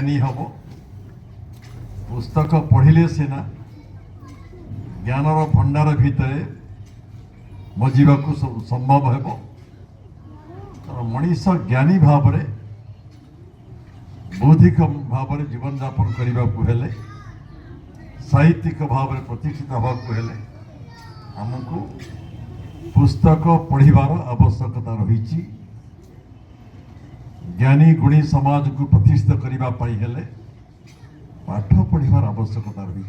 ज्ञानी हम पुस्तक पढ़िले सीना ज्ञानर भंडार भितर मजिबा संभव हेब मनीष ज्ञानी भाव बौद्धिक भाव जीवन यापन करने को हेले साहित्यिक भाव प्रतिष्ठित होगाकू हेले आमको पुस्तक पढ़िबार आवश्यकता रही ज्ञानी गुणी समाज को प्रतिष्ठित करने हेले पाठ पढ़िबार आवश्यकता रही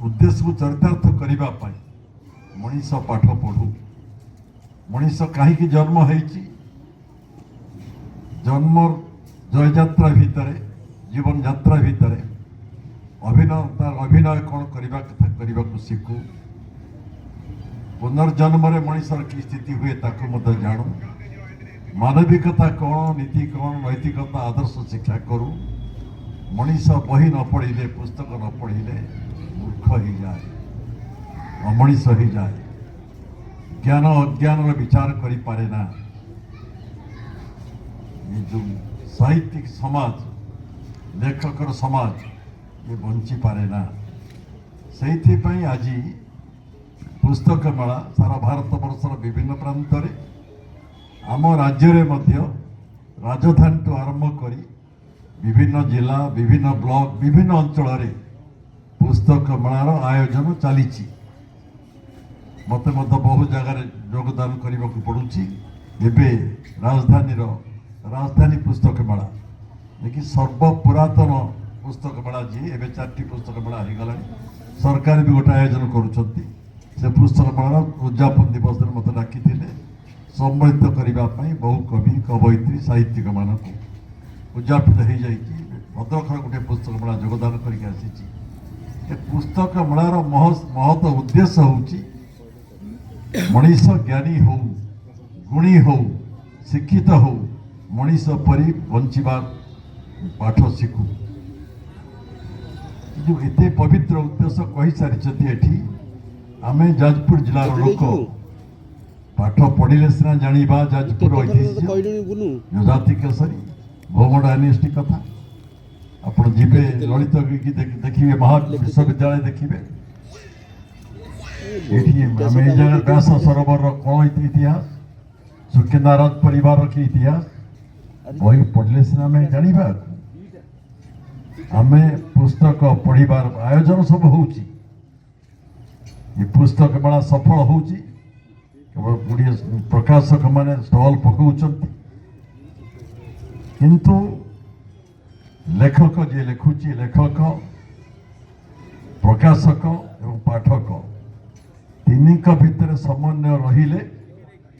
उद्देश्य को चरितार्थ करने मनीष पाठ पढ़ू मनीष कहीं जन्म होती जन्म जययात्रा भितर जीवन यात्रा भितर अभिनय कौन करने कथा को शिखु पुनर्जन्म मनीषर की स्थिति हुए ताको मत जानू मानविकता कौन नीति कौन नैतिकता आदर्श शिक्षा करू मनीष बही न पढ़िले पुस्तक न पढ़िले मूर्ख ही जाए अमनीष ही जाए ज्ञान अज्ञान विचार करि पारे ना ये जो साहित्यिक समाज लेखकर समाज ये बंची पारे ना से आज पुस्तक मेला सारा भारत वर्षर विभिन्न प्रांत आम राज्य राजधानी तो आरंभ कर विभिन्न जिला विभिन्न ब्लॉक विभिन्न अंचल पुस्तक मेलार आयोजन चली मत बहु जगार योगदान करने को पड़ुछि राजधानी पुस्तक मेला देखिए सर्वपुरातन पुस्तक मेला जी एवं 4टी पुस्तक मेला हो गला सरकार भी गोटे आयोजन करुँच से पुस्तक मेला उद्यापन दिवस मत डाकी सम्मिलित करने बहु कवि कवयित्री साहित्यिक मानक उद्यापित हो जाए भद्रखर गोटे पुस्तक मेला योगदान करके पुस्तक मेलार महत उद्देश्य हूँ मनीष ज्ञानी हो गुणी हो शिक्षित हो मनीष परी बंचीबार पाठ शिखु जो एते पवित्र उद्देश्य कही सारी आमे जाजपुर जिलार लोक पाठ पढ़िले सिना जानिबा जाजपुर ऐतिह्य जाति केसरी भौम डायनेस्टी कथा आपण जीवे ललित गिरी देखिए महा विश्वविद्यालय देखिए आम जगह व्यास सरोवर कौन इतिहास सुकेंद्र राज परिवार की इतिहास बही पढ़ले सिना आम जाना आम पुस्तक पढ़िबार आयोजन सब हो पुस्तक मेला सफल हो गुड़िए प्रकाशक माने स्टॉल पकाउछंती किंतु लेखक जे लिखुची लेखक प्रकाशक एवं पाठक तीनिक भितर समन्वय रहिले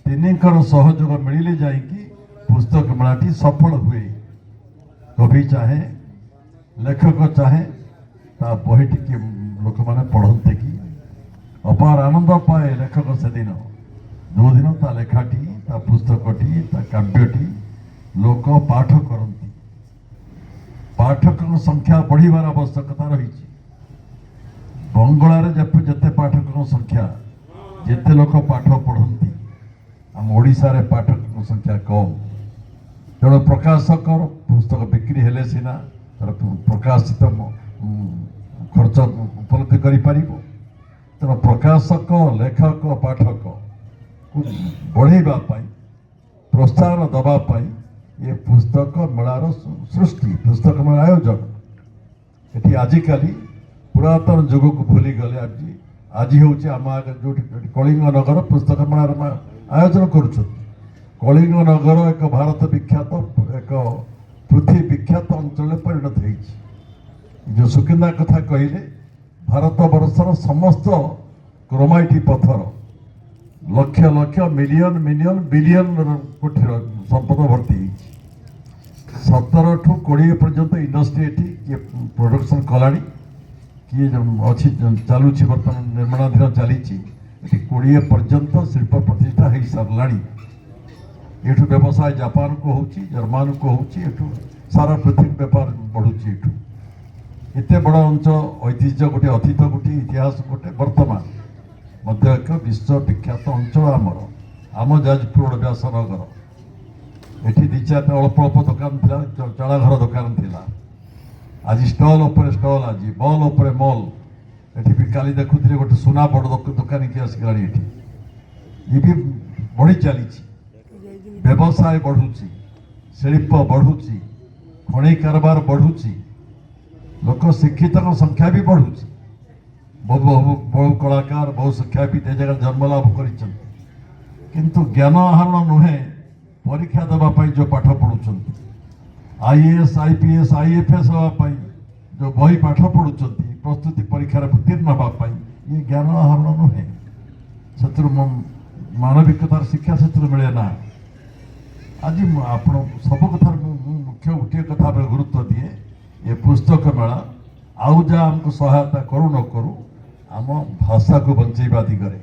तीनिकर सहयोग मिलिले जाइकी पुस्तक मेलाटी सफल हुए कवि चाहे लेखक चाहे ता बही टी लोक मैंने पढ़ते कि अपार आनंद पाए लेखक से दिन जो दिन ता लेखाटी ता पुस्तकटी ता काव्यटी लोक पाठ करती पाठक संख्या बढ़िबार आवश्यकता रही बंगलार जिते पाठक संख्या जिते लोक पाठ पढ़ती आम ओडिशा रे पाठक संख्या कम तेणु प्रकाशक पुस्तक बिक्री हेले सिना प्रकाशित खर्च उपलब्धि कर तेणु प्रकाशक लेखक पाठक को बढ़ेवा प्रोत्साहन दवापाई ये पुस्तक मेलार सृष्टि पुस्तक मेला आयोजन ये आजिकाली पुरातन जुग को भूली गले आज हूँ आम जो कलिंग नगर पुस्तक मेलार आयोजन करुँच कलिंग नगर एक भारत विख्यात एक पृथ्वी विख्यात अंचल परिणत हो सुकिंदा कथा कहले भारत वर्षर समस्त क्रोमाइटी पत्थर लक्ष लक्ष मिलियन मिलियन बिलियन कोटी संपद भर्ती 17 ठू 20 पर्यंत इंडस्ट्री ये प्रोडक्शन कलानी किए अच्छी चलुची बर्तमान निर्माणाधीन चली 20 पर्यंत शिल्प प्रतिष्ठा हो सारा ये व्यवसाय जापान को हो जर्मान को हो सारा पृथ्वी व्यापार बढ़ुची एत बड़ अंचल ऐतिह्य गोटे अतीत गोटे इतिहास गोटे वर्तमान मध्य एक विश्व विख्यात अंचल आमर आम जाजपुर व्यासनगर ଏଠି ଦି ଚାରିଟା ଅଳ୍ପ ଅଳ୍ପ ଦୋକାନ ଥିଲା, ଚାଳଘର ଦୋକାନ ଥିଲା। ଆଜି ଷ୍ଟଲ୍ ଉପରେ ଷ୍ଟଲ୍, ଆଜି ମଲ୍ ଉପରେ ମଲ୍। ଏଠି ବି କାଲି ଦେଖୁଥିଲି ଗୋଟେ ସୁନା ବଡ଼ ଦୋକାନୀ କି ଆସିଗଲାଣି ଏଠି। ଇଏ ବି ବଢ଼ି ଚାଲିଛି, ବ୍ୟବସାୟ ବଢ଼ୁଛି, ଶିଳ୍ପ ବଢ଼ୁଛି, ଖଣି କାରବାର ବଢ଼ୁଛି, ଲୋକ ଶିକ୍ଷିତଙ୍କ ସଂଖ୍ୟା ବି ବଢ଼ୁଛି। ବହୁ କଳାକାର, ବହୁ ଶିକ୍ଷାବିତ୍ ଏ ଜାଗାରେ ଜନ୍ମ ଲାଭ କରିଛନ୍ତି, କିନ୍ତୁ ଜ୍ଞାନ ଆହରଣ ନୁହେଁ, ପରୀକ୍ଷା ଦେବା ପାଇଁ ଯେଉଁ ପାଠ ପଢ଼ୁଛନ୍ତି, IAS IPS IFS ହେବା ପାଇଁ ଯେଉଁ ବହି ପାଠ ପଢ଼ୁଛନ୍ତି, ପ୍ରସ୍ତୁତି ପରୀକ୍ଷାରେ ଉତ୍ତୀର୍ଣ୍ଣ ହେବା ପାଇଁ, ଇଏ ଜ୍ଞାନ ଆହରଣ ନୁହେଁ। ସେଥିରୁ ମାନବିକତାର ଶିକ୍ଷା ସେଥିରୁ ମିଳେ ନା। ଆଜି ଆପଣ ସବୁ କଥାରେ ମୁଁ ମୁଖ୍ୟ ଗୋଟିଏ କଥା ଉପରେ ଗୁରୁତ୍ୱ ଦିଏ, ଏ ପୁସ୍ତକ ମେଳା ଆଉ ଯାହା ଆମକୁ ସହାୟତା କରୁ ନ କରୁ ଆମ ଭାଷାକୁ ବଞ୍ଚେଇବା ଦିଗରେ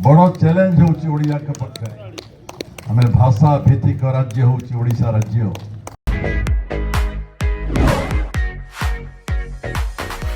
ବଡ଼ ଚ୍ୟାଲେଞ୍ଜ ହେଉଛି ଓଡ଼ିଆଙ୍କ ପକ୍ଷରେ। ଆମେ ଭାଷା ଭିତ୍ତିକ ରାଜ୍ୟ ହେଉଛି ଓଡ଼ିଶା ରାଜ୍ୟ।